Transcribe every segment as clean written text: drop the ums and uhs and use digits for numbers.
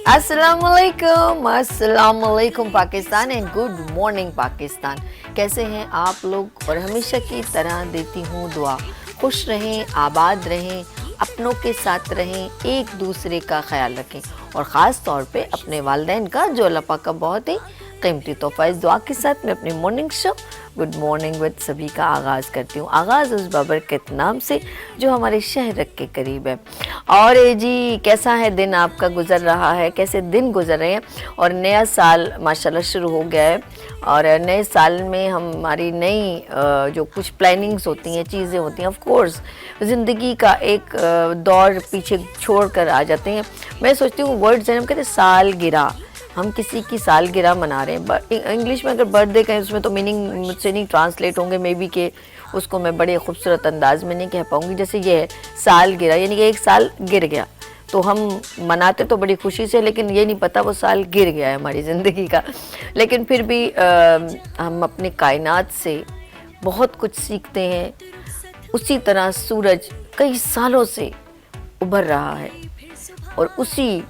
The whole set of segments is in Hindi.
अस्सलाम वालेकुम Pakistan and good morning Pakistan. कैसे हैं आप लोग? और हमेशा की तरह देती हूँ दुआ, खुश रहें, आबाद रहें, अपनों के साथ रहें, एक दूसरे का ख्याल रखें और ख़ास तौर पे अपने वालिदैन का, जो अल्लाह पाक का बहुत ही कीमती तोहफ़ा। इस दुआ के साथ मैं अपनी morning show good morning with सभी का आगाज़ करती हूँ। आगाज़ उस बाबरकत नाम से जो हमारे शहर के करीब है। और जी, कैसा है दिन आपका गुज़र रहा है? कैसे दिन गुज़र रहे हैं? और नया साल माशाल्लाह शुरू हो गया है और नए साल में हमारी नई जो कुछ प्लानिंग्स होती हैं, चीज़ें होती हैं, ऑफ कोर्स ज़िंदगी का एक दौर पीछे छोड़ कर आ जाते हैं। मैं सोचती हूँ वर्ड्स हैं, हम कहते हैं सालगिरह, हम किसी की सालगिरह मना रहे हैं। इंग्लिश में अगर बर्थडे कहें उसमें तो मीनिंग मुझसे नहीं ट्रांसलेट होंगे, मे बी के उसको मैं बड़े खूबसूरत अंदाज में नहीं कह पाऊँगी। जैसे ये है सालगिरह, यानी कि एक साल गिर गया, तो हम मनाते तो बड़ी खुशी से, लेकिन ये नहीं पता वो साल गिर गया है हमारी ज़िंदगी का। लेकिन फिर भी हम अपनी कायनात से बहुत कुछ सीखते हैं। उसी तरह सूरज कई सालों से उभर रहा है और उसी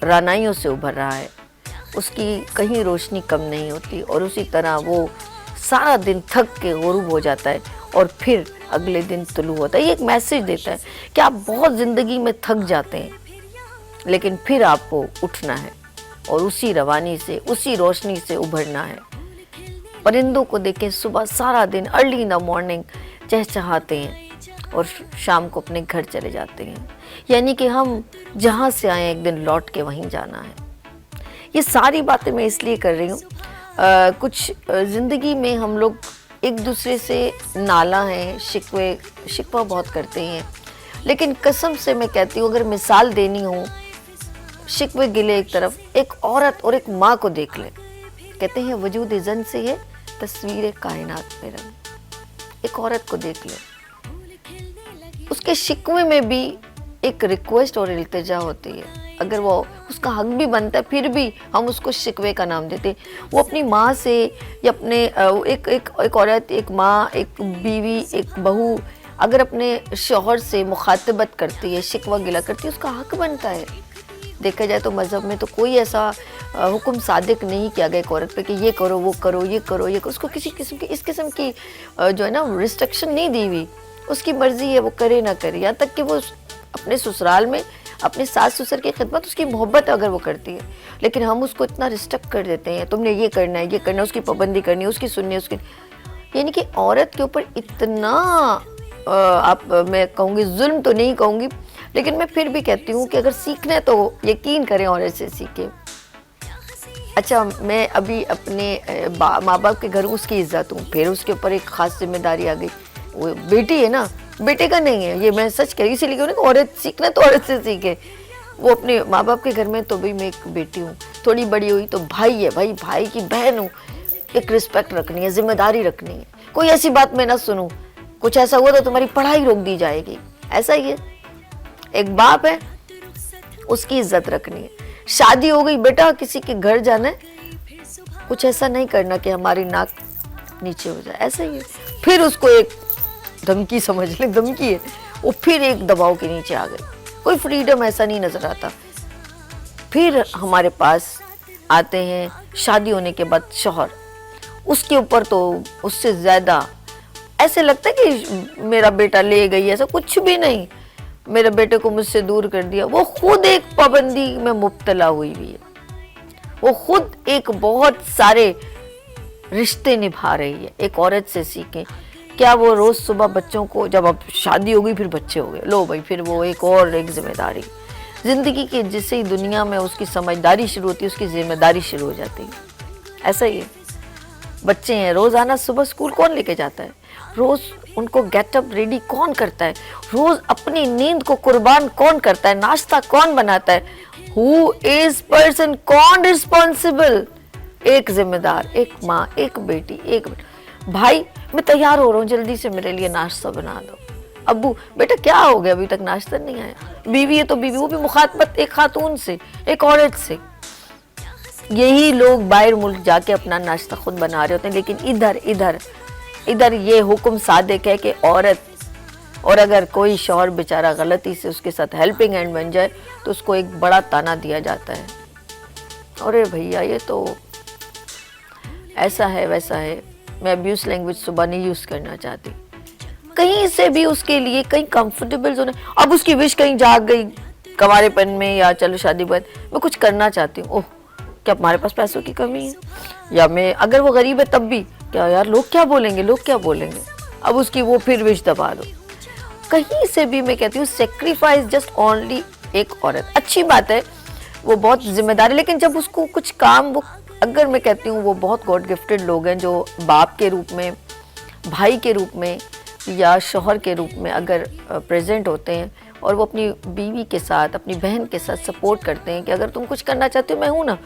रानाइयों से उभर रहा है, उसकी कहीं रोशनी कम नहीं होती और उसी तरह वो सारा दिन थक के गुरूब हो जाता है और फिर अगले दिन तुलू होता है। ये एक मैसेज देता है कि आप बहुत ज़िंदगी में थक जाते हैं, लेकिन फिर आपको उठना है और उसी रवानी से, उसी रोशनी से उभरना है। परिंदों को देखें, सुबह सारा दिन अर्ली इन द मॉर्निंग चहचहाते हैं और शाम को अपने घर चले जाते हैं। यानी कि हम जहाँ से आए एक दिन लौट के वहीं जाना है। ये सारी बातें मैं इसलिए कर रही हूँ, कुछ ज़िंदगी में हम लोग एक दूसरे से नाला हैं, शिकवा बहुत करते हैं, लेकिन कसम से मैं कहती हूँ, अगर मिसाल देनी हो शिकवे गिले एक तरफ, एक औरत और एक माँ को देख ले। कहते हैं वजूद ज़न से है तस्वीर कायनात में रंग। एक औरत को देख ले, उसके शिकवे में भी एक रिक्वेस्ट और इल्तिजा होती है। अगर वो उसका हक भी बनता है, फिर भी हम उसको शिकवे का नाम देते। वो अपनी माँ से या अपने एक औरत, एक माँ, एक बीवी, एक बहू अगर अपने शौहर से मुखातबत करती है, शिकवा गिला करती है, उसका हक बनता है। देखा जाए तो मज़हब में तो कोई ऐसा हुक्म सादिक नहीं किया गया एक औरत पे कि ये करो, वो करो, ये करो, ये करो। उसको किसी किस्म की, इस किस्म की जो है ना रिस्ट्रिक्शन नहीं दी हुई। उसकी मर्ज़ी है, वो करे ना करे। यहाँ तक कि वो अपने ससुराल में अपने सास ससुर की खिदमत, उसकी मोहब्बत अगर वो करती है, लेकिन हम उसको इतना रिस्ट्रिक्ट कर देते हैं, तुमने ये करना है, ये करना है, उसकी पाबंदी करनी है, उसकी सुननी है, उसकी। यानी कि औरत के ऊपर इतना मैं कहूँगी जुल्म तो नहीं कहूँगी, लेकिन मैं फिर भी कहती हूँ कि अगर सीखना है तो यकीन करें औरत से सीखें। अच्छा, मैं अभी अपने माँ बाप के घर उसकी इज्जत हूँ, फिर उसके ऊपर एक ख़ास जिम्मेदारी आ गई। वो बेटी है ना, बेटे का नहीं है, ये मैं सच कह रही, इसीलिए कि औरत सीखना तो औरत से सीखे। वो अपने माँ बाप के घर में तो भी मैं एक बेटी हूँ, थोड़ी बड़ी हुई तो भाई है, भाई की बहन हूँ। एक रिस्पेक्ट रखनी है, जिम्मेदारी रखनी है। कोई ऐसी बात मैं ना सुनूं, कुछ ऐसा हुआ तो तुम्हारी पढ़ाई रोक दी जाएगी, ऐसा ही है। एक बाप है, उसकी इज्जत रखनी है। शादी हो गई, बेटा किसी के घर जाना है, कुछ ऐसा नहीं करना कि हमारी नाक नीचे हो जाए, ऐसा ही है। फिर उसको एक धमकी, समझ ले धमकी है, वो फिर एक दबाव के नीचे आ गई। कोई फ्रीडम ऐसा नहीं नजर आता। फिर हमारे पास आते हैं शादी होने के बाद शौहर, उसके ऊपर तो उससे ज़्यादा ऐसे लगता है कि मेरा बेटा ले गई, ऐसा कुछ भी नहीं। मेरे बेटे को मुझसे दूर कर दिया। वो खुद एक पाबंदी में मुब्तला हुई है, वो खुद एक बहुत सारे रिश्ते निभा रही है। एक औरत से सीखें। क्या वो रोज़ सुबह बच्चों को, जब अब शादी हो गई फिर बच्चे हो गए, लो भाई फिर वो एक और एक जिम्मेदारी ज़िंदगी की, जिससे ही दुनिया में उसकी समझदारी शुरू होती है, उसकी जिम्मेदारी शुरू हो जाती है। ऐसा ही है, बच्चे हैं, रोज़ाना सुबह स्कूल कौन लेके जाता है, रोज़ उनको गेटअप रेडी कौन करता है, रोज़ अपनी नींद को कुर्बान कौन करता है, नाश्ता कौन बनाता है, हु इज पर्सन, कौन रिस्पॉन्सिबल। एक जिम्मेदार, एक माँ, एक बेटी, एक भाई, मैं तैयार हो रहा हूँ, जल्दी से मेरे लिए नाश्ता बना दो। अब्बू, बेटा क्या हो गया, अभी तक नाश्ता नहीं आया। बीवी है तो बीवी, वो भी मुखातबत एक खातून से, एक औरत से। यही लोग बाहर मुल्क जाके अपना नाश्ता खुद बना रहे होते हैं, लेकिन इधर ये हुक्म सादिक है कि औरत, और अगर कोई शौहर बेचारा गलती से उसके साथ हेल्पिंग हैंड बन जाए तो उसको एक बड़ा ताना दिया जाता है। अरे भैया ये तो ऐसा है वैसा है, मैं अब्यूज लैंग्वेज सुबह नहीं यूज़ करना चाहती, कहीं से भी उसके लिए कहीं कंफर्टेबल जोन है। अब उसकी विश कहीं जाग गई कवारेपन में या चलो शादी बाद मैं कुछ करना चाहती हूँ, ओह क्या हमारे पास पैसों की कमी है, या मैं अगर वो गरीब है तब भी क्या यार लोग क्या बोलेंगे, लोग क्या बोलेंगे, अब उसकी वो फिर विश दबा दो। कहीं से भी मैं कहती हूँ सेक्रीफाइस जस्ट ओनली एक औरत, अच्छी बात है वो बहुत जिम्मेदारी, लेकिन जब उसको कुछ काम वो, अगर मैं कहती हूँ वो बहुत गॉड गिफ्टेड लोग हैं जो बाप के रूप में, भाई के रूप में या शौहर के रूप में अगर प्रेजेंट होते हैं और वो अपनी बीवी के साथ अपनी बहन के साथ सपोर्ट करते हैं कि अगर तुम कुछ करना चाहते हो मैं हूँ ना,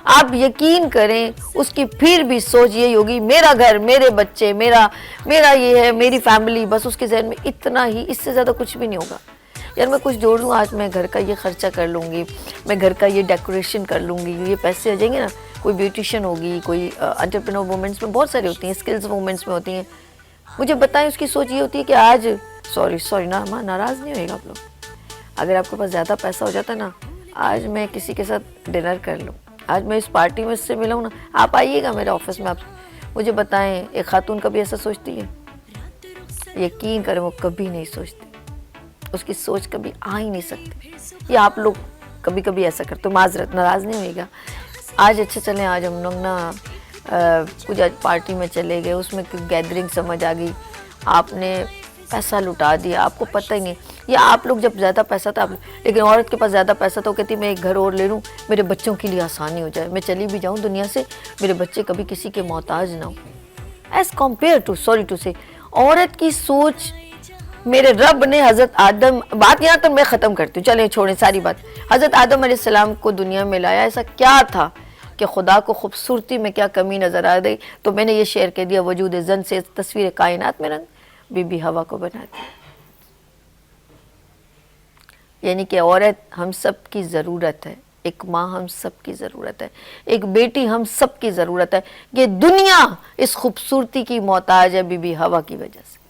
आप यकीन करें उसकी फिर भी सोच यही होगी मेरा घर, मेरे बच्चे, मेरा ये है, मेरी फैमिली, बस उसके जहन में इतना ही, इससे ज़्यादा कुछ भी नहीं होगा। यार मैं कुछ जोड़ लूँ, आज मैं घर का ये खर्चा कर लूँगी, मैं घर का ये डेकोरेशन कर लूँगी, ये पैसे आ जाएंगे ना, कोई ब्यूटिशियन होगी, कोई एंटरप्रेन्योर वुमेंस में बहुत सारी होती हैं, स्किल्स वुमेंस में होती हैं। मुझे बताएं उसकी सोच ये होती है कि आज सॉरी ना माँ, नाराज़ नहीं होएगा आप लोग, अगर आपके पास ज़्यादा पैसा हो जाता ना, आज मैं किसी के साथ डिनर कर लूँ, आज मैं इस पार्टी में इससे मिला हूँ ना, आप आइएगा मेरे ऑफिस में, आप मुझे बताएं एक खातून कभी ऐसा सोचती है? यकीन करें वो कभी नहीं सोचती, उसकी सोच कभी आ ही नहीं सकती। या आप लोग कभी कभी ऐसा करते हो, माजरत, नाराज़ नहीं होएगा। आज अच्छा चलें, आज हम लोग ना कुछ आज पार्टी में चले गए, उसमें गैदरिंग समझ आ गई, आपने पैसा लुटा दिया, आपको पता ही नहीं, या आप लोग जब ज़्यादा पैसा था आप, लेकिन औरत के पास ज़्यादा पैसा तो कहती मैं एक घर और ले लूँ, मेरे बच्चों के लिए आसानी हो जाए, मैं चली भी जाऊँ दुनिया से, मेरे बच्चे कभी किसी के मोहताज ना हो। As compare to, sorry to say, औरत की सोच, मेरे रब ने हज़रत आदम, बात यहाँ तक मैं ख़त्म करती हूँ, चलें छोड़ें सारी बात, हज़रत आदम अलैहिस्सलाम को दुनिया में लाया, ऐसा क्या था कि खुदा को खूबसूरती में क्या कमी नज़र आ गई, तो मैंने ये शेयर कर दिया, वजूद जन से तस्वीर कायनात में रंग बीबी हवा को बना दिया। यानी कि औरत हम सब की ज़रूरत है, एक माँ हम सब की ज़रूरत है, एक बेटी हम सब की ज़रूरत है, ये दुनिया इस खूबसूरती की मोहताज है बीबी हवा की वजह से।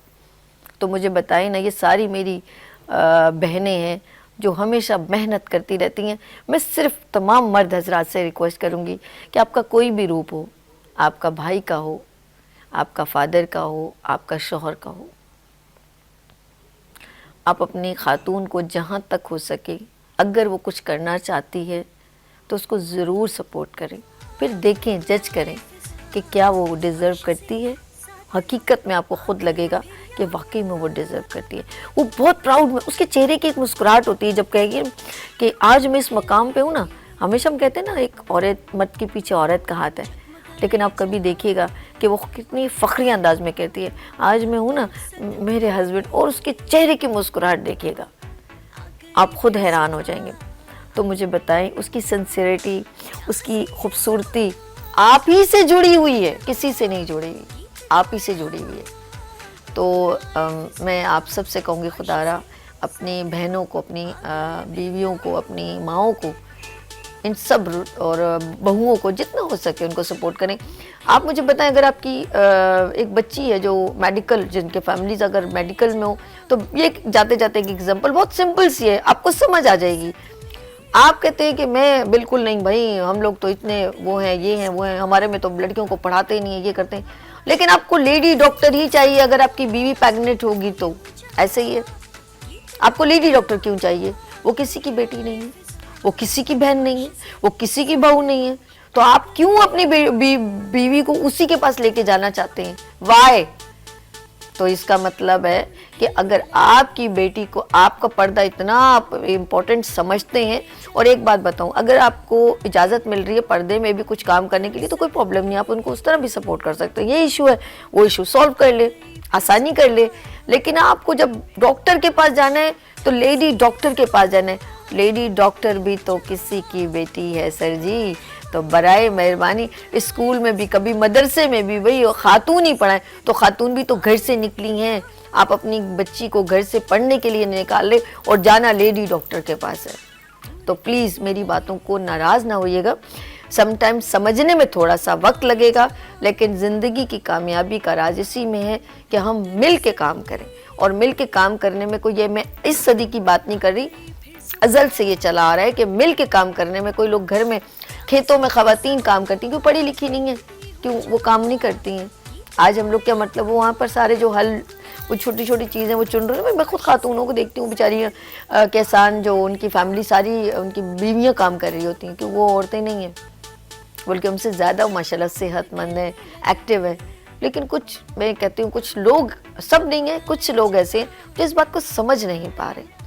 तो मुझे बताएं ना, ये सारी मेरी बहनें हैं जो हमेशा मेहनत करती रहती हैं। मैं सिर्फ तमाम मर्द हजरात से रिक्वेस्ट करूँगी कि आपका कोई भी रूप हो, आपका भाई का हो, आपका फादर का हो, आपका शौहर का हो, आप अपनी खातून को जहाँ तक हो सके अगर वो कुछ करना चाहती है तो उसको ज़रूर सपोर्ट करें, फिर देखें, जज करें कि क्या वो डिज़र्व करती है। हकीकत में आपको खुद लगेगा कि वाकई में वो डिज़र्व करती है। वो बहुत प्राउड में, उसके चेहरे की एक मुस्कुराहट होती है जब कहेगी कि आज मैं इस मकाम पे हूँ ना। हमेशा हम कहते हैं ना एक औरत, मर्द के पीछे औरत का हाथ है, लेकिन आप कभी देखिएगा कि वो कितनी फ़ख्री अंदाज में कहती है आज मैं हूँ ना मेरे हस्बैंड, और उसके चेहरे की मुस्कुराहट देखिएगा, आप खुद हैरान हो जाएंगे। तो मुझे बताएं, उसकी सिंसियरिटी, उसकी खूबसूरती आप ही से जुड़ी हुई है, किसी से नहीं जुड़ी हुई, आप ही से जुड़ी हुई है। तो मैं आप सब से कहूँगी खुदारा अपनी बहनों को, अपनी बीवियों को, अपनी माँओं को, इन सब और बहुओं को जितना हो सके उनको सपोर्ट करें। आप मुझे बताएं, अगर आपकी एक बच्ची है जो मेडिकल, जिनके फैमिलीज अगर मेडिकल में हो, तो ये जाते जाते एक एग्जांपल बहुत सिंपल सी है, आपको समझ आ जाएगी। आप कहते हैं कि मैं बिल्कुल नहीं भाई, हम लोग तो इतने वो हैं, ये हैं, वो हैं, हमारे में तो लड़कियों को पढ़ाते ही नहीं है, ये करते हैं, लेकिन आपको लेडी डॉक्टर ही चाहिए अगर आपकी बीवी प्रेग्नेंट होगी तो। ऐसे ही है, आपको लेडी डॉक्टर क्यों चाहिए? वो किसी की बेटी नहीं है, वो किसी की बहन नहीं है, वो किसी की बहू नहीं है, तो आप क्यों अपनी बीवी को उसी के पास लेके जाना चाहते हैं? वाई? तो इसका मतलब है कि अगर आपकी बेटी को आपका पर्दा इतना आप इम्पोर्टेंट समझते हैं, और एक बात बताऊं, अगर आपको इजाज़त मिल रही है पर्दे में भी कुछ काम करने के लिए तो कोई प्रॉब्लम नहीं, आप उनको उस तरह भी सपोर्ट कर सकते हैं। ये इशू है, वो इशू सॉल्व कर ले, आसानी कर ले। लेकिन आपको जब डॉक्टर के पास जाना है तो लेडी डॉक्टर के पास जाना है। लेडी डॉक्टर भी तो किसी की बेटी है सर जी, तो बराए मेहरबानी स्कूल में भी, कभी मदरसे में भी वही खातून ही पढ़ाएं, तो खातून भी तो घर से निकली हैं। आप अपनी बच्ची को घर से पढ़ने के लिए निकाल ले और जाना लेडी डॉक्टर के पास है। तो प्लीज़ मेरी बातों को नाराज़ ना होइएगा, समटाइम्स समझने में थोड़ा सा वक्त लगेगा, लेकिन ज़िंदगी की कामयाबी का राज इसी में है कि हम मिल के काम करें। और मिल के काम करने में कोई, ये मैं इस सदी की बात नहीं कर रही, अज़ल से ये चला आ रहा है कि मिल के काम करने में, कोई लोग घर में खेतों में खवातीन काम करती हैं, क्यों पढ़ी लिखी नहीं है, क्यों वो काम नहीं करती हैं। आज हम लोग क्या मतलब वो वहाँ पर सारे जो हल वो छोटी छोटी चीज़ें वो चुन रहे हैं। मैं खुद खातूनों को देखती हूँ बेचारी किसान जो उनकी फैमिली सारी उनकी बीवियाँ काम कर रही होती हैं, कि वो औरतें नहीं हैं, बल्कि हमसे ज़्यादा माशाल्लाह सेहतमंद है, एक्टिव है। लेकिन कुछ मैं कहती हूँ कुछ लोग, सब नहीं है, कुछ लोग ऐसे हैं जो इस बात को समझ नहीं पा रहे।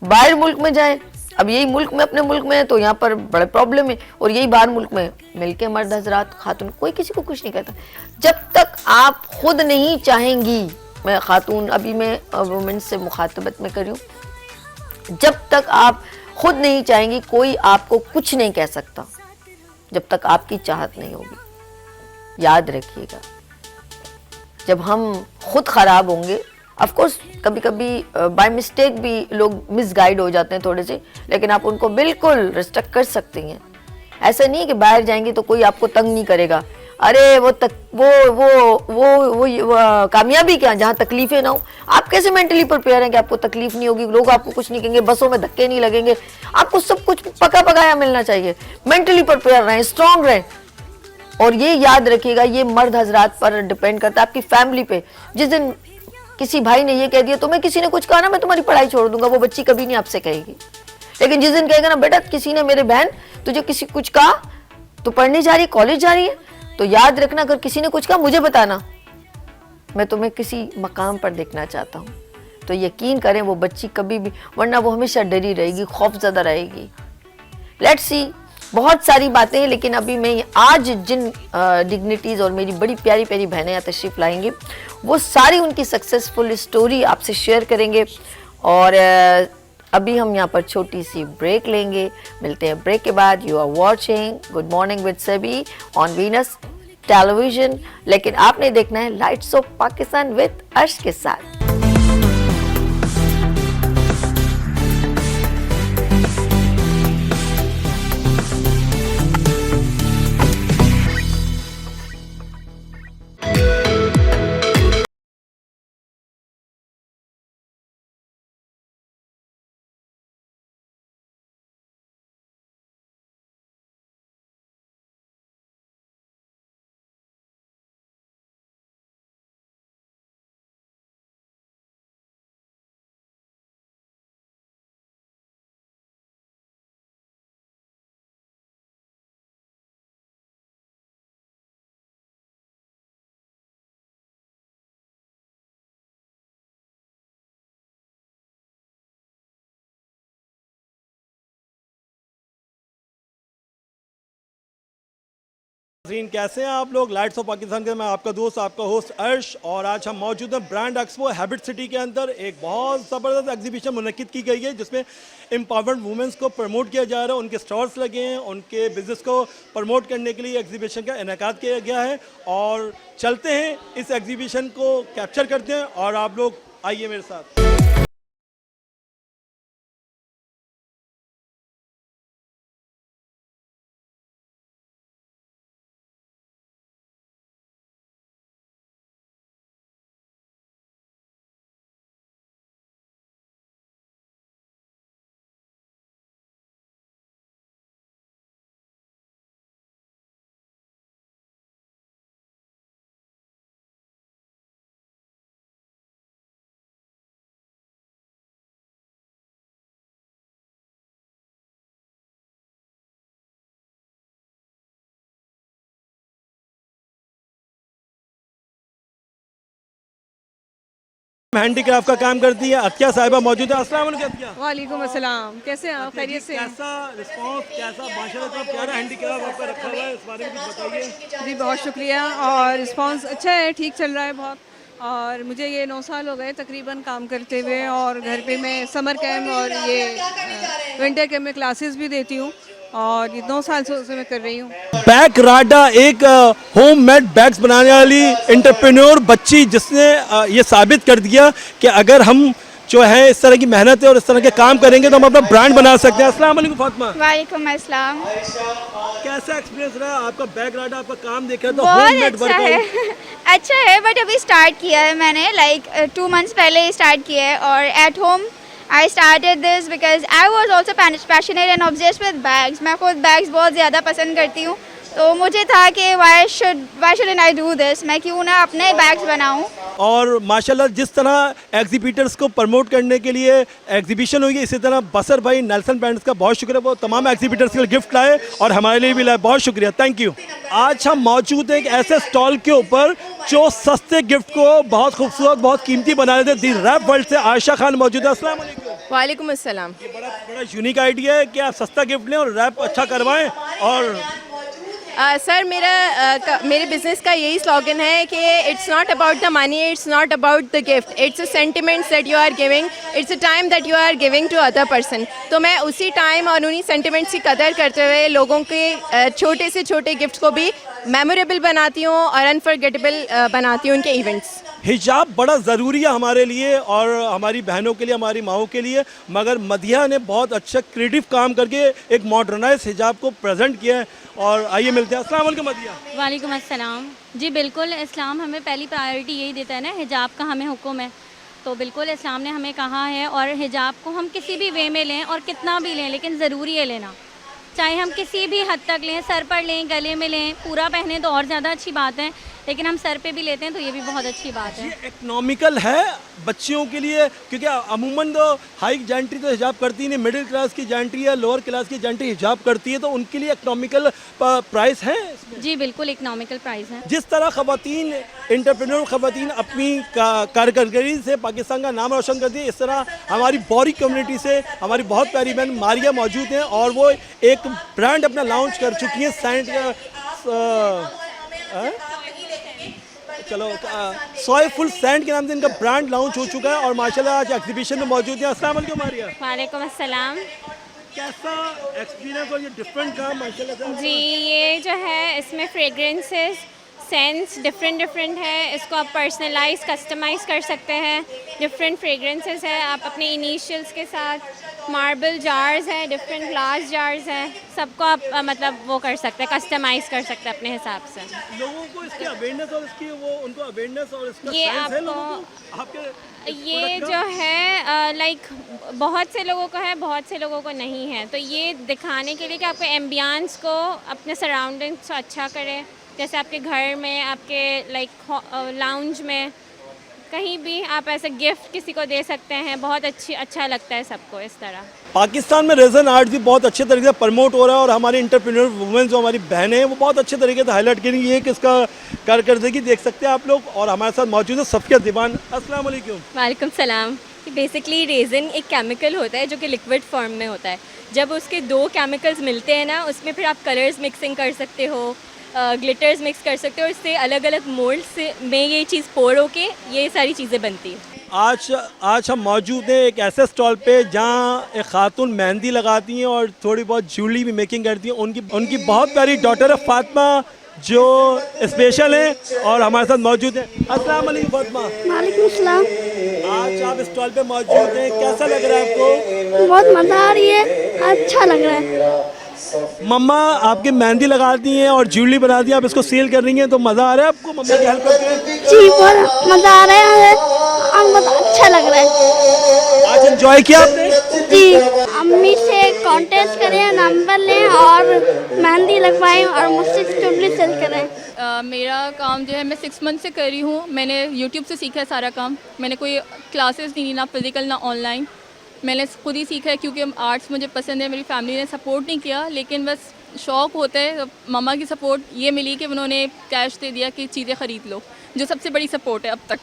बाहर मुल्क में जाएं, अब यही मुल्क में अपने मुल्क में है तो यहाँ पर बड़े प्रॉब्लम है, और यही बाहर मुल्क में मिलके मर्द हजरात खातून कोई किसी को कुछ नहीं कहता। जब तक आप खुद नहीं चाहेंगी, मैं खातून अभी मैं वुमेन से मुखातबत में करूँ, जब तक आप खुद नहीं चाहेंगी कोई आपको कुछ नहीं कह सकता, जब तक आपकी चाहत नहीं होगी। याद रखिएगा, जब हम खुद खराब होंगे, ऑफ कोर्स कभी कभी बाय मिस्टेक भी लोग मिसगाइड हो जाते हैं थोड़े से, लेकिन आप उनको बिल्कुल रिस्ट्रिक्ट कर सकती हैं। ऐसा नहीं है कि बाहर जाएंगे तो कोई आपको तंग नहीं करेगा। अरे वो कामयाबी क्या, जहाँ तकलीफें ना हो। आप कैसे मेंटली प्रिपेयर हैं कि आपको तकलीफ नहीं होगी, लोग आपको कुछ नहीं कहेंगे, बसों में धक्के नहीं लगेंगे, आपको सब कुछ पका पकाया मिलना चाहिए। मेंटली प्रिपेयर रहें, स्ट्रांग रहें। और ये याद रखिएगा, ये मर्द हजरात पर डिपेंड करता है, आपकी फैमिली पे। जिस दिन किसी भाई ने ये कह दिया तुम्हें किसी ने कुछ कहा ना मैं तुम्हारी पढ़ाई छोड़ दूंगा, वो बच्ची कभी नहीं आपसे कहेगी। लेकिन जिस दिन कहेगा ना बेटा किसी ने, मेरे बहन तुझे किसी कुछ कहा, तो पढ़ने जा रही है, कॉलेज जा रही है, तो याद रखना अगर किसी ने कुछ कहा मुझे बताना, मैं तुम्हें किसी मकाम पर देखना चाहता हूँ। तो यकीन करें वो बच्ची कभी भी, वरना वो हमेशा डरी रहेगी, खौफजदा रहेगी। लेट्स सी, बहुत सारी बातें हैं, लेकिन अभी मैं आज जिन डिग्निटीज़ और मेरी बड़ी प्यारी प्यारी बहनें यहाँ तशरीफ़ लाएंगी, वो सारी उनकी सक्सेसफुल स्टोरी आपसे शेयर करेंगे। और अभी हम यहाँ पर छोटी सी ब्रेक लेंगे, मिलते हैं ब्रेक के बाद। You are watching good morning with सभी ऑन वीनस टेलीविजन, लेकिन आपने देखना है लाइट्स ऑफ पाकिस्तान विद अर्श के साथ। कैसे हैं आप लोग। लाइट्स ऑफ पाकिस्तान के मैं आपका दोस्त, आपका होस्ट अर्श, और आज हम मौजूद हैं ब्रांड एक्सपो हैबिट सिटी के अंदर। एक बहुत ज़बरदस्त एग्जीबिशन मुनक्किद की गई है जिसमें एम्पावर्ड वुमेंस को प्रमोट किया जा रहा है। उनके स्टॉल्स लगे हैं, उनके बिजनेस को प्रमोट करने के लिए एग्जीबिशन का इनेकाद किया गया है। और चलते हैं इस एग्जीबिशन को कैप्चर करते हैं, और आप लोग आइए मेरे साथ। हैंडीक्राफ्ट का काम करती है अतिया साहिबा मौजूद है। अस्सलाम वालेकुम अतिया। वालेकुम अस्सलाम, कैसे हैं आप? खैरियत से हैं? कैसा रिस्पांस, कैसा माशाल्लाह इतना प्यारा हैंडीक्राफ्ट आपका रखा हुआ है, इस बारे में कुछ बताइए। जी बहुत शुक्रिया, और रिस्पांस अच्छा है, ठीक चल रहा है बहुत। और मुझे ये 9 साल हो गए तकरीबन काम करते हुए, और घर पे मैं समर कैम्प और ये विंटर कैम्प में क्लासेस भी देती हूँ, और ये 9 साल से मैं कर रही हूँ। बैग राडा एक होममेड बैग्स बनाने वाली एंटरप्रेन्योर बच्ची, जिसने ये साबित कर दिया कि अगर हम जो है इस तरह की मेहनत है और इस तरह के काम करेंगे तो हम अपना ब्रांड बना सकते हैं। अस्सलाम वालेकुम फातिमा। वालेकुम अस्सलाम। कैसा एक्सपीरियंस रहा आपका? बैग राडा आपका काम देख रहा था, बहुत होममेड अच्छा है। अच्छा है, बट अभी स्टार्ट किया है मैंने, लाइक 2 मंथ्स पहले स्टार्ट किया है, और at home I started this because I was also passionate and obsessed with bags. मैं खुद bags बहुत ज़्यादा पसंद करती हूँ, तो मुझे था कि why shouldn't I do this? मैं क्यों ना अपने bags बनाऊँ. और माशाल्लाह जिस तरह एग्जीबिटर्स को प्रमोट करने के लिए एग्जीबिशन हुई है, इसी तरह बसर भाई नेल्सन ब्रांड्स का बहुत शुक्रिया, वो तमाम एग्जीबिटर्स के लिए गिफ्ट लाए और हमारे लिए भी लाए, बहुत शुक्रिया, थैंक यू। आज हम मौजूद हैं एक ऐसे स्टॉल के ऊपर जो सस्ते गिफ्ट को बहुत खूबसूरत, बहुत कीमती बना देते। दी रैप वर्ल्ड से आयशा खान मौजूद है। अस्सलाम वालेकुम। वालेकुम अस्सलाम। ये बड़ा यूनिक आइडिया है कि आप सस्ता गिफ्ट लें और रैप अच्छा करवाएं। और सर मेरे बिज़नेस का यही स्लोगन है कि it's not about the money, it's not about the gift, it's a sentiments that you are giving, it's a time that you are giving to other person. तो मैं उसी टाइम और उन्हीं सेंटिमेंट्स की कदर करते हुए लोगों के छोटे से छोटे गिफ्ट को भी मेमोरेबल बनाती हूँ और अनफॉरगेटेबल बनाती हूँ उनके इवेंट्स। हिजाब बड़ा ज़रूरी है हमारे लिए और हमारी बहनों के लिए, हमारी माओं के लिए, मगर मदिया ने बहुत अच्छा क्रिएटिव काम करके एक मॉडर्नाइज हिजाब को प्रेजेंट किया है। और आइए मिलते हैं। अस्सलाम वालेकुम मदिया। वालेकुम अस्सलाम। जी बिल्कुल, इस्लाम हमें पहली प्रायोरिटी यही देता है ना, हिजाब का हमें हुक्म है, तो बिल्कुल इस्लाम ने हमें कहा है। और हिजाब को हम किसी भी वे में लें और कितना भी लें, लेकिन ज़रूरी है लेना, चाहे हम किसी भी हद तक लें, सर पर लें, गले में लें, पूरा पहने तो और ज़्यादा अच्छी बात है, लेकिन हम सर पे भी लेते हैं तो ये भी बहुत अच्छी बात है। ये इकोनॉमिकल है बच्चियों के लिए, क्योंकि अमूमन तो हाई जेंट्री तो हिजाब करती नहीं, मिडिल क्लास की जेंट्री या लोअर क्लास की जेंट्री हिजाब करती है, तो उनके लिए इकोनॉमिकल प्राइस है इसमें? जी बिल्कुल, इकोनॉमिकल प्राइस है। जिस तरह खवातीन एंटरप्रेन्योर खवातीन अपनी कारकर्दगी से पाकिस्तान का नाम रोशन करती है, इस तरह हमारी बौरी कम्युनिटी से हमारी बहुत प्यारी बहन मारिया मौजूद हैं और वो एक ब्रांड अपना लॉन्च कर चुकी है सैंड चलो सोयफुल सैंड के नाम से इनका ब्रांड लॉन्च हो चुका है और माशाल्लाह आज एग्जीबिशन में मौजूद है। अस्सलाम वालेकुम मारिया। वालेकुम अस्सलाम। कैसा एक्सपीरियंस और ये डिफरेंट काम माशाल्लाह से? जी ये जो है इसमें फ्रेगरेंसेस सेंस डिफरेंट है, इसको आप पर्सनलाइज कस्टमाइज़ कर सकते हैं। डिफरेंट फ्रेगरेंसेस है, आप अपने इनिशियल्स के साथ मार्बल जार्स हैं, डिफरेंट ग्लास जार्स हैं, सबको आप मतलब वो कर सकते हैं, कस्टमाइज़ कर सकते हैं अपने हिसाब से। लोगों को इसकी अवेयरनेस और इसकी वो उनको अवेयरनेस और इसका ये सेंस है आपको लोगों को आपके ये जो है लाइक बहुत से लोगों को है, बहुत से लोगों को नहीं है, तो ये दिखाने के लिए कि आपके एम्बियंस को, अपने सराउंडिंग्स को अच्छा करें, जैसे आपके घर में, आपके लाइक लाउंज में, कहीं भी आप ऐसे गिफ्ट किसी को दे सकते हैं, बहुत अच्छा लगता है सबको इस तरह। पाकिस्तान में रेजन आर्ट भी बहुत अच्छे तरीके से प्रमोट हो रहा है और हमारे एंटरप्रेन्योर वुमेन जो हमारी बहनें हैं वो बहुत अच्छे तरीके से हाईलाइट करेंगी। ये किसका कारकर्दगी देख सकते हैं आप लोग और हमारे साथ मौजूद है सफिया दीवान। अस्सलाम वालेकुम। वालेकुम सलाम। बेसिकली रेज़न एक केमिकल होता है जो कि लिक्विड फॉर्म में होता है। जब उसके दो केमिकल्स मिलते हैं ना, उसमें फिर आप कलर्स मिक्सिंग कर सकते हो, ग्लिटर्स मिक्स कर सकते हो, इससे अलग अलग मोल्ड्स में ये चीज़ पोर होके ये सारी चीज़ें बनती हैं। आज हम मौजूद हैं एक ऐसे स्टॉल पे जहाँ एक खातून मेहंदी लगाती हैं और थोड़ी बहुत ज्वेलरी भी मेकिंग करती हैं। उनकी बहुत प्यारी डॉटर है फातिमा जो स्पेशल है और हमारे साथ मौजूद है। अस्सलाम वालेकुम फातिमा। वालेकुम सलाम। आज आप स्टॉल पे मौजूद हैं, कैसा लग रहा है आपको? बहुत मज़ा आ रही है, अच्छा लग रहा है। मम्मा आपके मेहंदी लगाती हैं और ज्वेलरी बनाती हैं, आप इसको सेल कर रही हैं, तो मज़ा आ रहा है आपको मम्मा की हेल्प करके? जी बहुत मज़ा आ रहा है और बहुत अच्छा लग रहा है। आज एंजॉय किया आपने? जी अम्मी से कॉन्टेस्ट करें, नंबर लें और मेहंदी लगवाएं और मुझसे ज्वेलरी सेल करें। मेरा काम जो है मैं 6 मंथ से कर रही हूँ। मैंने यूट्यूब से सीखा है सारा काम। मैंने कोई क्लासेस नहीं ली, ना फिज़िकल ना ऑनलाइन, मैंने खुद ही सीखा है क्योंकि आर्ट्स मुझे पसंद है। मेरी फैमिली ने सपोर्ट नहीं किया, लेकिन बस शौक़ होता है। मम्मा की सपोर्ट ये मिली कि उन्होंने कैश दे दिया कि चीज़ें ख़रीद लो, जो सबसे बड़ी सपोर्ट है अब तक।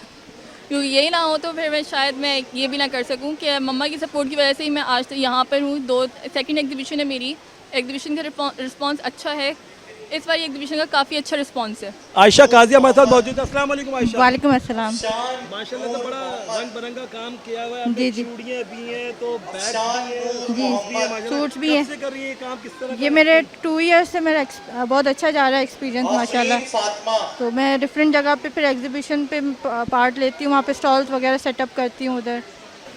क्योंकि यही ना हो तो फिर मैं शायद मैं ये भी ना कर सकूं कि मम्मा की सपोर्ट की वजह से ही मैं आज तक यहाँ पर हूँ। सेकंड एग्जीबिशन है मेरी, एग्जीबिशन का रिस्पांस अच्छा है। इस बार एग्जीबिशन का काफ़ी अच्छा रिस्पांस है। आयशा काजी हमारे साथ मौजूद है। अस्सलाम वालेकुम आयशा। वालेकुम अस्सलाम। माशाल्लाह तो बड़ा रंग बिरंगा काम किया हुआ है। जी जी चूड़ियाँ भी हैं, तो बैग भी हैं, जी, भी है, माशाल्लाह। सूट्स भी हैं। कब से कर रही है काम, किस तरह? ये मेरे 2 ईयर्स से मेरा बहुत अच्छा जा रहा है एक्सपीरियंस माशाल्लाह। तो मैं डिफरेंट जगह पे फिर एग्जीबिशन पे पार्ट लेती हूँ, वहाँ पे स्टॉल्स वगैरह सेटअप करती हूँ उधर।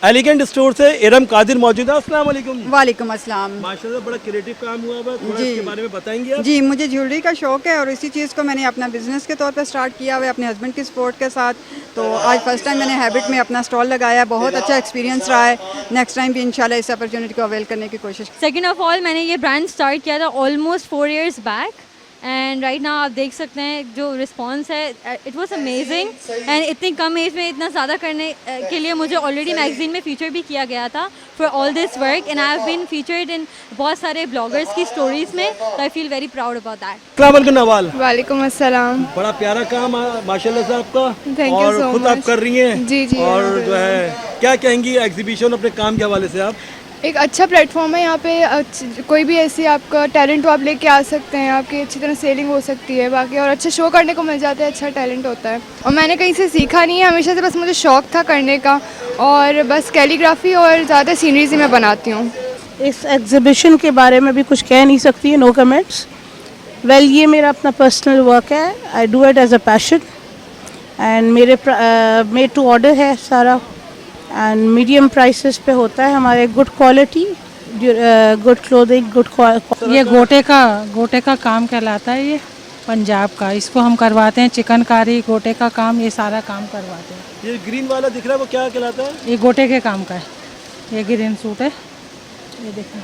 एलिगेंट स्टोर से इरम कादिर मौजूद है। अस्सलाम वालेकुम। वालेकुम अस्सलाम। माशाल्लाह बड़ा क्रिएटिव काम हुआ है, थोड़ा जी। इसके बारे में बताएंगे आप? जी, मुझे ज्वेलरी का शौक़ है और इसी चीज़ को मैंने अपना बिज़नेस के तौर पर स्टार्ट किया हुआ है अपने हस्बैंड की सपोर्ट के साथ। तो आज फर्स्ट टाइम मैंने हैबिट में अपना स्टॉल लगाया, बहुत अच्छा एक्सपीरियंस रहा है। नेक्स्ट टाइम भी इंशाल्लाह इस अपॉर्चुनिटी को अवेल करने की कोशिश। सेकेंड ऑफ ऑल, मैंने ये ब्रांड स्टार्ट किया था almost 4 years back and right now आप देख सकते हैं जो रिस्पांस है, इट वाज अमेजिंग। एंड इतनी कम एज में इतना ज़्यादा करने के लिए मुझे ऑलरेडी मैगजीन में फीचर भी किया गया था for all this work and I have been featured in बहुत सारे ब्लॉगर्स की स्टोरीज़ में, तो I feel very proud about that. अस्सलाम वालेकुम नवाल। वालेकुम अस्सलाम। बड़ा प्यारा काम माशाल्लाह से आपका। Thank you और so खुद आप much. कर रही हैं। जी, जी, और हाँ, जो है क्या कहेंगी एग्जीबिशन अपने काम के हवाले से आप? एक अच्छा प्लेटफॉर्म है यहाँ पे, कोई भी ऐसी आपका टैलेंट हो आप लेके आ सकते हैं, आपकी अच्छी तरह सेलिंग हो सकती है बाकी, और अच्छा शो करने को मिल जाता है, अच्छा टैलेंट होता है। और मैंने कहीं से सीखा नहीं है, हमेशा से बस मुझे शौक़ था करने का, और बस कैलीग्राफी और ज़्यादा सीनरीज ही मैं बनाती हूँ। इस एग्जीबिशन के बारे में भी कुछ कह नहीं सकती, नो कमेंट्स। वेल, ये मेरा अपना पर्सनल वर्क है, I do it as a passion and मेरे मेड टू ऑर्डर है सारा एंड मीडियम प्राइसेस पे होता है हमारे, good quality, good clothing, good. ये गोटे का काम कहलाता है, ये पंजाब का, इसको हम करवाते हैं चिकनकारी, गोटे का काम, ये सारा काम करवाते हैं। ये ग्रीन वाला दिख रहा है वो क्या कहलाता है? ये गोटे के काम का है, ये ग्रीन सूट है, ये देखिए।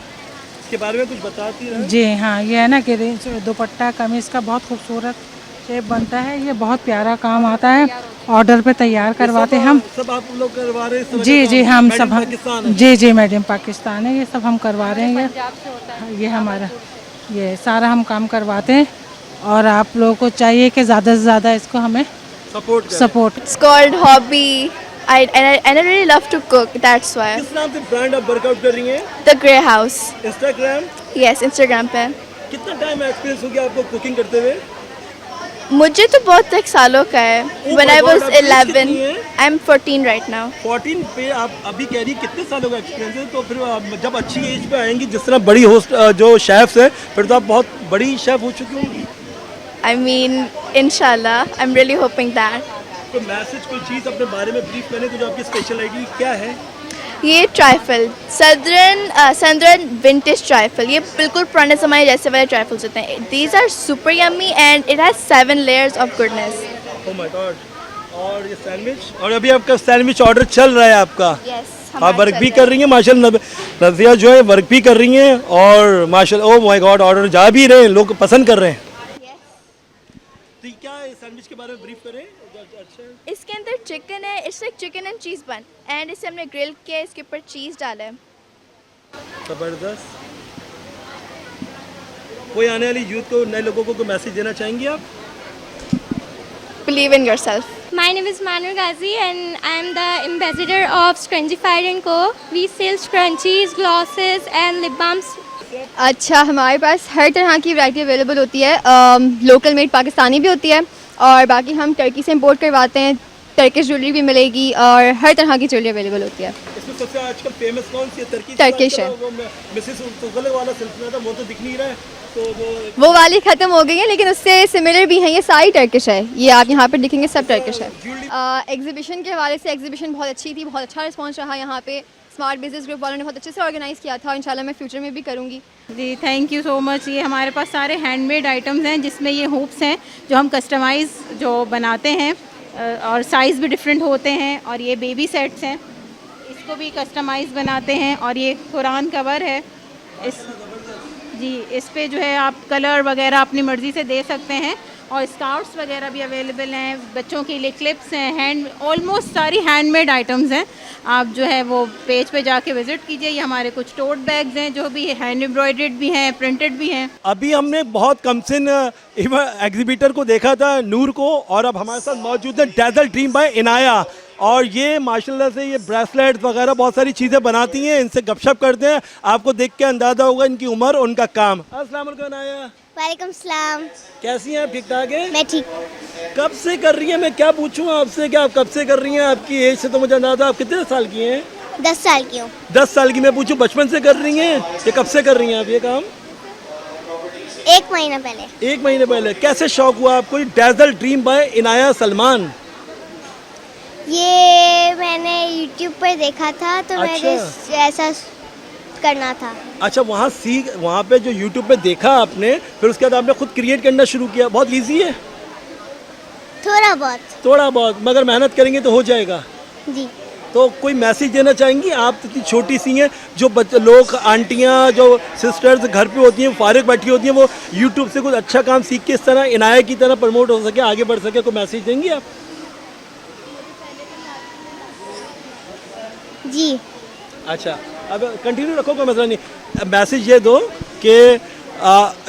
इसके बारे में कुछ बताती हैं? जी हाँ, ये है ना ग्रीन दुपट्टा कमीज़ का बहुत खूबसूरत शेप बनता है, ये बहुत प्यारा काम आता है, ऑर्डर पे तैयार करवाते हैं हम। सब आप लोग करवा रहे हैं? जी जी, हम सब जी जी मेड इन पाकिस्तान है, ये सब हम करवा रहे हैं। ये हमारा ये सारा हम काम करवाते हैं और आप लोगों को चाहिए कि ज़्यादा से ज़्यादा इसको हमें support. It's called hobby. I really love to cook. That's why. किस नाम से ब्रांड आप वर्कआउट कर रही हैं? The Grey House. Instagram? Yes, Instagram पे। कितना टाइम एक्सपीरियंस हो गया आपको कुकिंग करते हुए? मुझे तो बहुत एक सालों का है। When I was आप एज 11, कितनी है? I'm 14 right now. 14 पे आप अभी कह रही कितने सालों का एक्सपीरियंस है, तो फिर आप जब अच्छी एज पे आएंगी, जिस तरह बड़ी होस्ट जो शेफ्स है, फिर तो आप बहुत बड़ी शेफ हो चुकी होंगी। I mean, inshallah, I'm really hoping that. तो मैसेज कोई चीज़ अपने बारे में ब्रीफ करने को, जो आपकी स्पेशलिटी क्या है? ये ट्राइफल, सदर्न विंटेज ट्राइफल, ये बिल्कुल पुराने ज़माने जैसे वाले ट्राइफल्स होते हैं। These are super yummy and it has 7 layers of goodness. Oh my God! और ये सैंडविच, और अभी आपका सैंडविच ऑर्डर चल रहा है आपका? Yes. आप वर्क भी कर रही हैं माशाल्लाह, नज़िया जो है वर्क भी कर रही हैं और माशाल्लाह, ओह माय गॉड, ऑर्डर जा भी रहे हैं, लोग पसंद कर रहे हैं। तो क्या है सैंडविच के बारे में ब्रीफ करें? अच्छा, इसके अंदर चिकन है, it's like chicken and cheese बन, एंड इसे हमने ग्रिल किया, इसके ऊपर चीज़ डाला है। जबरदस्त। कोई आने वाली यूथ को, नए लोगों को मैसेज देना चाहेंगी आप? Believe in yourself. My name is Manu Ghazi and I am the ambassador of Scrunchified & Co. We sell scrunchies, glosses and lip balms. अच्छा, हमारे पास हर तरह की वैरायटी अवेलेबल होती है, लोकल मेड पाकिस्तानी भी होती है, और बाकी हम टर्की से इंपोर्ट करवाते हैं, टर्किश ज्वेलरी भी मिलेगी और हर तरह की ज्वेलरी अवेलेबल होती है। इसमें सबसे आजकल फेमस कौन सी है? टर्किश है। वो मिसेस तुगलक वाला सिलसिला था, वो तो दिख नहीं रहा है, तो वो वाली ख़त्म हो गई है, लेकिन उससे सिमिलर भी हैं, ये सारी टर्किश है, ये आप यहाँ पर दिखेंगे सब टर्किश है। एग्जीबिशन के हवाले से एग्जीबिशन बहुत अच्छी थी, बहुत अच्छा रिस्पॉन्स रहा यहाँ पे, स्मार्ट बिजनेस ग्रुप वालों ने बहुत अच्छे से ऑर्गेनाइज़ किया था, और इंशाल्लाह मैं फ्यूचर में भी करूँगी। जी थैंक यू सो मच। ये हमारे पास सारे हैंडमेड आइटम्स हैं, जिसमें ये हुप्स हैं जो हम कस्टमाइज़ जो बनाते हैं, और साइज़ भी डिफरेंट होते हैं, और ये बेबी सेट्स हैं, इसको भी कस्टमाइज़ बनाते हैं, और ये कुरान कवर है, इस पे जो है आप कलर वगैरह अपनी मर्ज़ी से दे सकते हैं, और स्कार्फ्स वगैरह भी अवेलेबल हैं, बच्चों के लिए क्लिप्स हैं, ऑलमोस्ट सारी हैंडमेड आइटम्स हैं। आप जो है वो पेज पे जाके विज़िट कीजिए। ये हमारे कुछ टोट बैग्स हैं जो भी हैंड एम्ब्रॉयडर्ड भी हैं, प्रिंटेड भी हैं। अभी हमने बहुत कमसिन एग्जीबिटर को देखा था, नूर को, और अब हमारे साथ मौजूद है डेज़ल ड्रीम बाय इनाया, और ये माशाल्लाह से ये ब्रेसलेट वगैरह बहुत सारी चीज़ें बनाती हैं, इनसे गपशप करते हैं, आपको देख के अंदाज़ा होगा इनकी उम्र, उनका काम। अस्सलाम वालेकुम इनाया। वालेकुम सलाम। कैसी हैं आप? ठीक ठाक है? मैं ठीक। कब से कर रही हैं? मैं क्या पूछूं आपसे, क्या आप कब से कर रही हैं? आपकी एज से तो मुझे अंदाज़ा, आप कितने साल की हैं? 10 साल की हूँ। 10 साल की। मैं पूछूं बचपन से कर रही हैं, ये कब से कर रही हैं आप ये काम? 1 महीना पहले। 1 महीने पहले। कैसे शौक हुआ आपको डेज़ल ड्रीम बाय इनाया सलमान? ये मैंने यूट्यूब पर देखा था तो अच्छा। मैंने ऐसा करना था। अच्छा, वहाँ पे जो यूट्यूब पे देखा आपने, फिर उसके बाद आपने खुद क्रिएट करना शुरू किया। बहुत इजी है? थोड़ा बहुत। थोड़ा बहुत, मगर मेहनत करेंगे तो हो जाएगा। जी। तो कोई मैसेज देना चाहेंगी? आप इतनी छोटी सी हैं, जो लोग, आंटियाँ, जो सिस्टर्स घर पे होती हैं, फारिग बैठी होती हैं, वो यूट्यूब से कुछ अच्छा काम सीख के इस तरह इनाया की तरह प्रमोट हो सके, आगे बढ़ सके, कोई मैसेज देंगी आप? जी। अच्छा, अब कंटिन्यू रखो, कोई मसला नहीं। मैसेज ये दो कि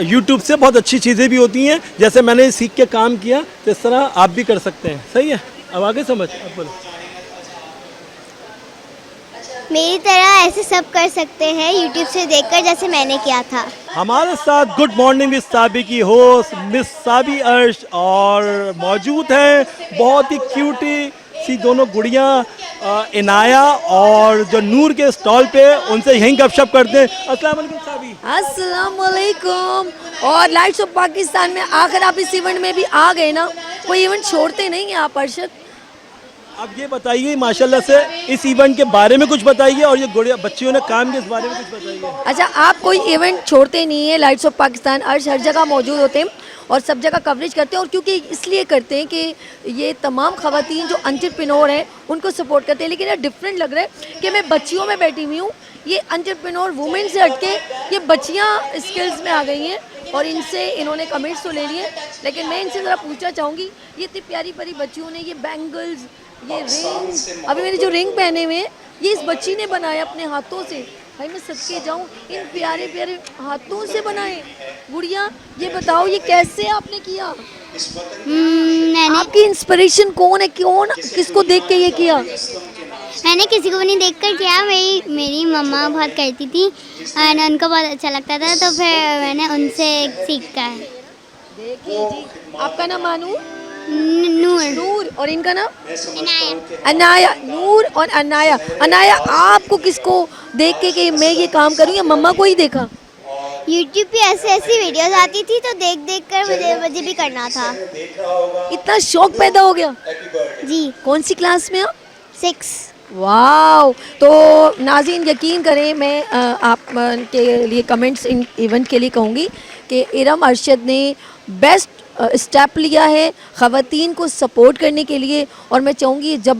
यूट्यूब से बहुत अच्छी चीज़ें भी होती हैं, जैसे मैंने सीख के काम किया तो इस तरह आप भी कर सकते हैं। सही है? अब आगे समझ, अब बोलो। मेरी तरह ऐसे सब कर सकते हैं यूट्यूब से देखकर, जैसे मैंने किया था। हमारे साथ गुड मॉर्निंग विद साबी की होस्ट मिस साबी अर्श और मौजूद हैं बहुत ही क्यूटी सी दोनों गुड़ियाँ इनाया और जो नूर के स्टॉल पे, उनसे यहीं गपशप करते हैं। अस्सलाम वालेकुम साबी। अस्सलाम वालेकुम। और लाइट्स ऑफ पाकिस्तान में आखिर आप इस इवेंट में भी आ गए ना, कोई इवेंट छोड़ते नहीं हैं आप अरशद। अब ये बताइए माशाल्लाह से इस इवेंट के बारे में कुछ बताइए, और ये गुड़िया बच्चियों ने काम के इस बारे में कुछ बताइए। अच्छा, आप कोई इवेंट छोड़ते नहीं है, लाइट्स ऑफ पाकिस्तान अर्श हर जगह मौजूद होते हैं और सब जगह कवरेज करते हैं, और क्योंकि इसलिए करते हैं कि ये तमाम ख़वातीन जो एंटरप्रेन्योर हैं उनको सपोर्ट करते हैं। लेकिन ये डिफरेंट लग रहा है कि मैं बच्चियों में बैठी हुई हूँ, ये एंटरप्रेन्योर वुमेन से हटके ये बच्चियाँ स्किल्स में आ गई हैं और इनसे इन्होंने कमेंट्स तो ले लिए, लेकिन मैं इनसे ज़रा पूछना चाहूँगी, ये इतनी प्यारी प्यारी बच्चियों ने ये बैंगल्स, ये रिंग, अभी मैंने जो रिंग पहने हुए हैं ये इस बच्ची ने बनाया अपने हाथों से। भाई मैं सदके जाऊँ, इन प्यारे प्यारे हाथों से बनाए। गुड़िया ये बताओ ये कैसे आपने किया? मैंने आपकी इंस्पिरेशन कौन है, कौन किसको देख के ये किया? मैंने किसी को भी नहीं देखकर किया, मेरी मम्मा बहुत करती थी और उनको बहुत अच्छा लगता था, तो फिर मैंने उनसे सीखा है। देखिए जी, आपका नाम मानू? नूर। नूर। और इनका नाम? इनाया। अनाया। नूर और अनाया। अनाया, आपको किसको देख के कि मैं ये काम करूँ, या मम्मा को ही देखा? यूट्यूब पे ऐसी वीडियोस आती थी तो देख देख कर मुझे भी करना था। इतना शौक पैदा हो गया? जी। कौन सी क्लास में आप? 6। वाओ। तो नाज़रीन यकीन करें, मैं आप के लिए कमेंट्स इन इवेंट के लिए कहूँगी कि इरम अरशद ने बेस्ट स्टेप लिया है ख़वातीन को सपोर्ट करने के लिए, और मैं चाहूँगी जब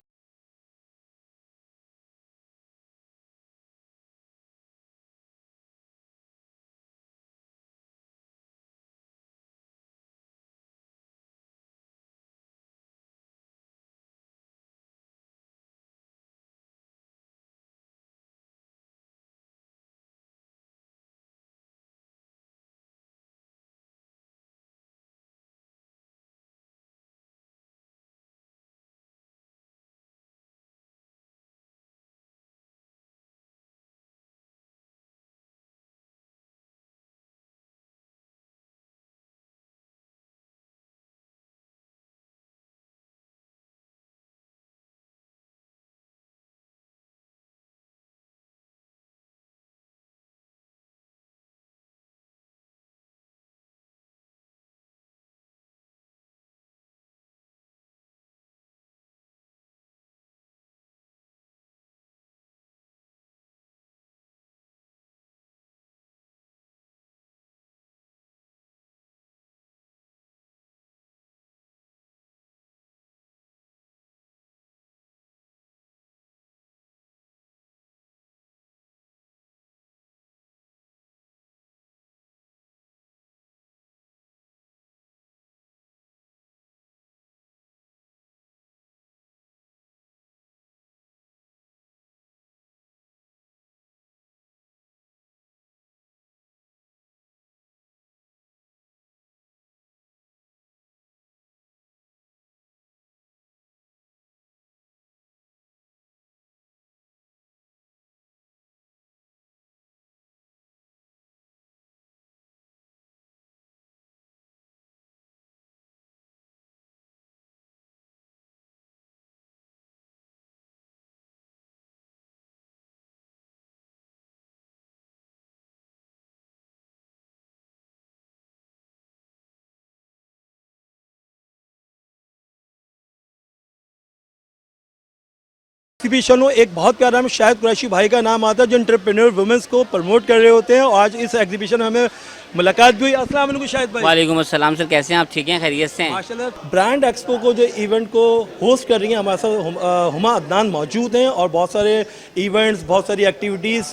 एग्जीबिशन में एक बहुत प्यारा नाम शाहिद कुरैशी भाई का नाम आता है जो एंटरप्रेन्योर वुमेन्स को प्रमोट कर रहे होते हैं, और आज इस एग्जीबिशन में हमें मुलाकात भी हुई। अस्सलाम वालेकुम शाहिद भाई। वालेकुम अस्सलाम सर, कैसे हैं आप? ठीक हैं, खैरियत से हैं? माशाल्लाह ब्रांड एक्सपो को जो इवेंट को होस्ट कर रही हैं हमारे साथ हुमा अदनान मौजूद हैं और बहुत सारे इवेंट्स, बहुत सारी एक्टिविटीज़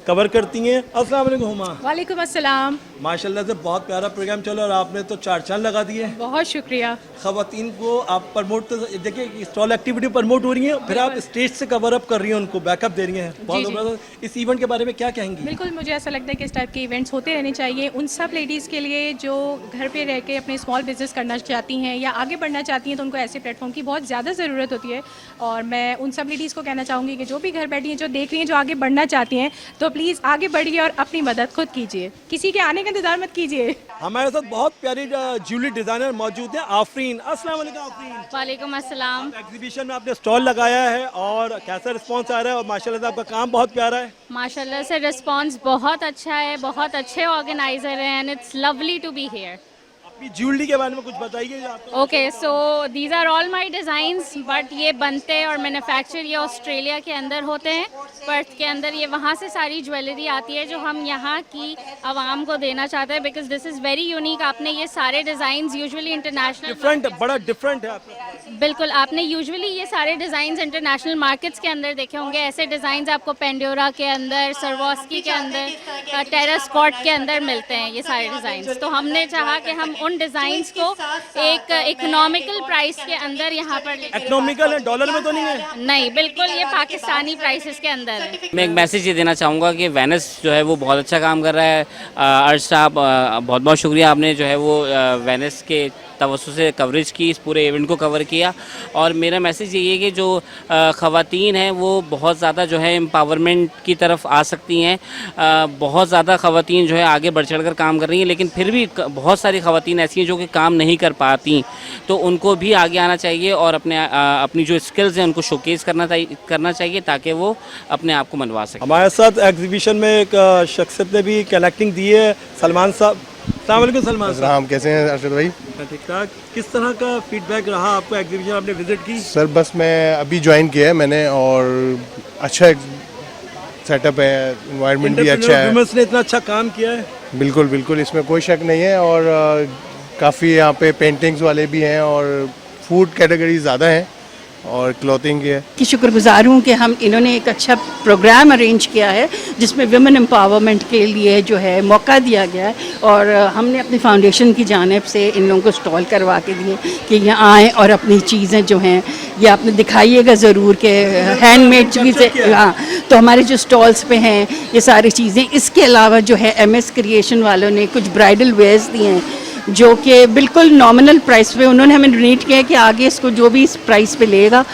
कवर करती हैं। अस्सलाम वालेकुम हुमा। वालेकुम अस्सलाम। माशाल्लाह से बहुत प्यारा प्रोग्राम चला और आपने तो चार चांद लगा दिए। बहुत शुक्रिया। खवातीन को आप प्रमोट, तो देखिए स्टॉल एक्टिविटी प्रमोट हो रही है, फिर आप स्टेज से कवर अप कर रही हैं, उनको बैकअप दे रही हैं। बहुत इस इवेंट के बारे में क्या कहेंगी? बिल्कुल, मुझे ऐसा लगता है कि इस टाइप के इवेंट्स होते रहने चाहिए उन सब लेडीज़ के लिए जो घर पे रह के अपने स्मॉल बिजनेस करना चाहती हैं या आगे बढ़ना चाहती हैं, तो उनको ऐसे प्लेटफॉर्म की बहुत ज़्यादा ज़रूरत होती है। और मैं उन सब लेडीज़ को कहना चाहूँगी कि जो भी घर बैठी हैं, जो देख रही हैं, जो आगे बढ़ना चाहती हैं, तो प्लीज़ आगे बढ़िए और अपनी मदद खुद कीजिए, किसी के आने का इंतजार मत कीजिए। हमारे साथ बहुत प्यारी ज्वेलरी डिजाइनर मौजूद है आफरीन। अस्सलाम वालेकुम आफरीन। वालेकुम अस्सलाम। एग्जीबिशन में आपने स्टॉल लगाया है और कैसा रिस्पांस आ रहा है? और माशाल्लाह से आपका काम बहुत प्यारा है। माशाल्लाह से रिस्पांस बहुत अच्छा है, बहुत अच्छे ऑर्गेनाइजर हैं and it's lovely to be here. अपनी ज्वेलरी के बारे में कुछ बताइए। Okay, so these are all my designs, but ये बनते और मैन्युफैक्चर ये ऑस्ट्रेलिया के अंदर होते हैं, पर्थ के अंदर। ये वहाँ से सारी ज्वेलरी आती है जो हम यहाँ की आवाम को देना चाहते हैं, because this is very unique. आपने ये सारे डिज़ाइंस यूजुअली इंटरनेशनल बड़ा डिफरेंट है बिल्कुल, आपने यूजुअली ये सारे डिज़ाइंस इंटरनेशनल मार्केट्स के अंदर देखे होंगे। ऐसे डिज़ाइंस आपको पेंडोरा के अंदर, सरवॉस्की के अंदर, टेरास्कॉट के अंदर मिलते हैं ये सारे डिज़ाइंस। तो हमने चाहा कि हम उन डिज़ाइंस को एक इकोनॉमिकल प्राइस के अंदर यहाँ पर इकोनॉमिकल है, डॉलर में तो नहीं है? नहीं, बिल्कुल ये पाकिस्तानी प्राइसेस के अंदर है। मैं एक मैसेज ये देना चाहूँगा कि वेनस जो है वो बहुत अच्छा काम कर रहा है। अर्श साहब, बहुत बहुत शुक्रिया, आपने जो है वो वेनस के तवज्जो से कवरेज की, इस पूरे इवेंट को कवर किया। और मेरा मैसेज यही है कि जो ख़वातीन हैं वो बहुत ज़्यादा जो है एम्पावरमेंट की तरफ आ सकती हैं। बहुत ज़्यादा ख़वातीन जो है आगे बढ़ चढ़ कर काम कर रही हैं, लेकिन फिर भी बहुत सारी ख़वातीन ऐसी हैं जो कि काम नहीं कर पाती, तो उनको भी आगे आना चाहिए और अपनी जो स्किल्स हैं उनको शोकेस करना चाहिए ताकि वो अपने आप को मनवा सकें। हमारे साथ एग्जीबिशन में एक शख्सियत ने भी कलेक्टिंग दी है, सलमान साहब। अस्सलाम वालेकुम सलमान साहब। कैसे हैं अरशद भाई? ठीक ठाक। किस तरह का फीडबैक रहा आपको? एग्जीबिशन आपने विजिट की? सर बस मैं अभी ज्वाइन किया है मैंने, और अच्छा सेटअप है, एनवायरनमेंट भी अच्छा है। वुमेन्स ने इतना अच्छा काम किया है। बिल्कुल बिल्कुल, इसमें कोई शक नहीं है। और काफ़ी यहाँ पे पेंटिंग्स वाले भी हैं और फूड कैटेगरी ज़्यादा हैं और क्लॉथिंग की है। कि शुक्रगुजार हूँ कि हम इन्होंने एक अच्छा प्रोग्राम अरेंज किया है जिसमें विमेन एम्पावरमेंट के लिए जो है मौका दिया गया है, और हमने अपनी फाउंडेशन की जानिब से इन लोगों को स्टॉल करवा के दिए कि यहाँ आएँ और अपनी चीज़ें जो हैं ये आपने दिखाइएगा ज़रूर कि हैंडमेड चीज़ें। हाँ, तो हमारे जो स्टॉल्स पे हैं ये सारी चीज़ें। इसके अलावा जो है MS क्रिएशन वालों ने कुछ ब्राइडल वेयर्स दिए हैं जो कि बिल्कुल नॉमिनल प्राइस पे उन्होंने हमें डोनेट किया कि आगे इसको जो भी इस प्राइस पे लेगा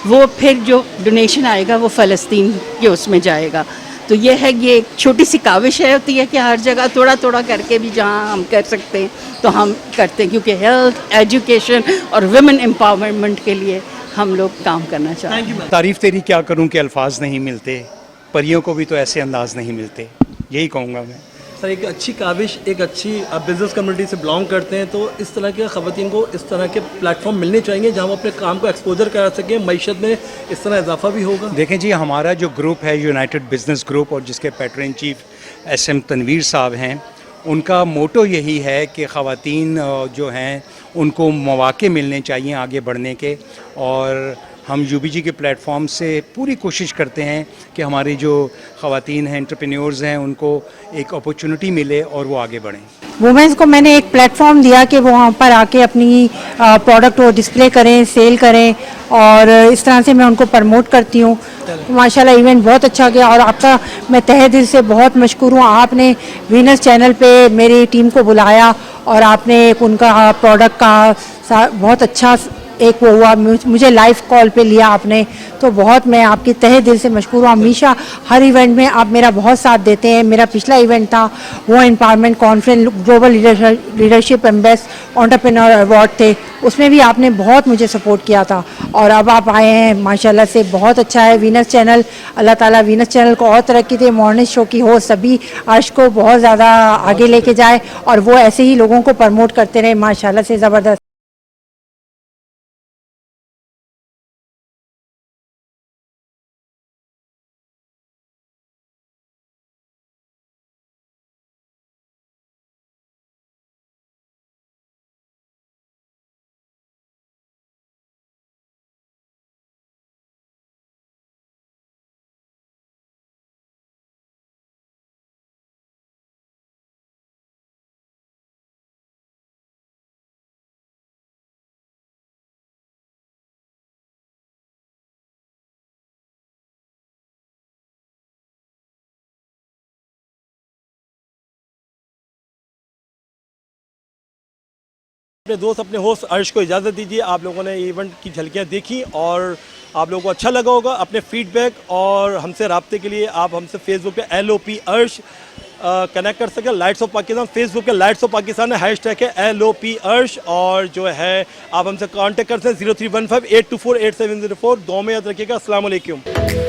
वो फिर जो डोनेशन आएगा वो फ़लस्तीन के उसमें जाएगा। तो ये है, ये एक छोटी सी काविश है होती है कि हर जगह थोड़ा थोड़ा करके भी जहाँ हम कर सकते हैं तो हम करते हैं, क्योंकि हेल्थ, एजुकेशन और वुमेन एम्पावरमेंट के लिए हम लोग काम करना चाहते हैं। तारीफ़ तेरी क्या करूं कि अल्फाज नहीं मिलते, परियों को भी तो ऐसे अंदाज नहीं मिलते, यही कहूँगा मैं। सर एक अच्छी काविश, एक अच्छी आप बिज़नेस कम्युनिटी से बिलोंग करते हैं, तो इस तरह के ख़वातीन को इस तरह के प्लेटफॉर्म मिलने चाहिए जहां वो अपने काम को एक्सपोजर करा सकें, मईशत में इस तरह इजाफा भी होगा। देखें जी, हमारा जो ग्रुप है यूनाइटेड बिज़नेस ग्रुप और जिसके पैटर्न चीफ SM तनवीर साहब हैं, उनका मोटो यही है कि ख़वातीन जो हैं उनको मौक़े मिलने चाहिए आगे बढ़ने के। और हम UBG के प्लेटफॉर्म से पूरी कोशिश करते हैं कि हमारी जो ख़वातीन हैं, एंटरप्रेन्योर्स हैं, उनको एक अपॉर्चुनिटी मिले और वो आगे बढ़ें। वुमेंस को मैंने एक प्लेटफॉर्म दिया कि वो वहाँ पर आके अपनी प्रोडक्ट को डिस्प्ले करें, सेल करें, और इस तरह से मैं उनको प्रमोट करती हूँ। माशाल्लाह इवेंट बहुत अच्छा गया और आपका मैं तहे दिल से बहुत मशकूर हूँ। आपने वीनस चैनल पे मेरी टीम को बुलाया और आपने उनका प्रोडक्ट का बहुत अच्छा एक वो हुआ, मुझे लाइव कॉल पे लिया आपने, तो बहुत मैं आपकी तहे दिल से मशकूर हूँ। हमेशा हर इवेंट में आप मेरा बहुत साथ देते हैं। मेरा पिछला इवेंट था वो empowerment conference, global leadership and best entrepreneur award थे, उसमें भी आपने बहुत मुझे सपोर्ट किया था। और अब आप आए हैं माशाल्लाह से बहुत अच्छा है। वीनस चैनल, अल्लाह ताला वीनस चैनल को और तरक्की दे, मॉर्निंग शो की हो सभी अर्श को बहुत ज़्यादा आगे लेके जाए और वो ऐसे ही लोगों को प्रमोट करते रहे। माशाल्लाह से ज़बरदस्त। अपने दोस्त अपने होस्ट अर्श को इजाज़त दीजिए। आप लोगों ने इवेंट की झलकियाँ देखी और आप लोगों को अच्छा लगा होगा। अपने फीडबैक और हमसे रब्ते के लिए आप हमसे फेसबुक पे LOP अर्श कनेक्ट कर सकें। लाइट्स ऑफ पाकिस्तान फेसबुक पे लाइट्स ऑफ पाकिस्तान है, हैशटैग है LOP अर्श, और जो है आप हमसे कांटेक्ट कर सकते हैं 0315 824 8704। दुआ में याद रखिएगा। अस्सलाम वालेकुम।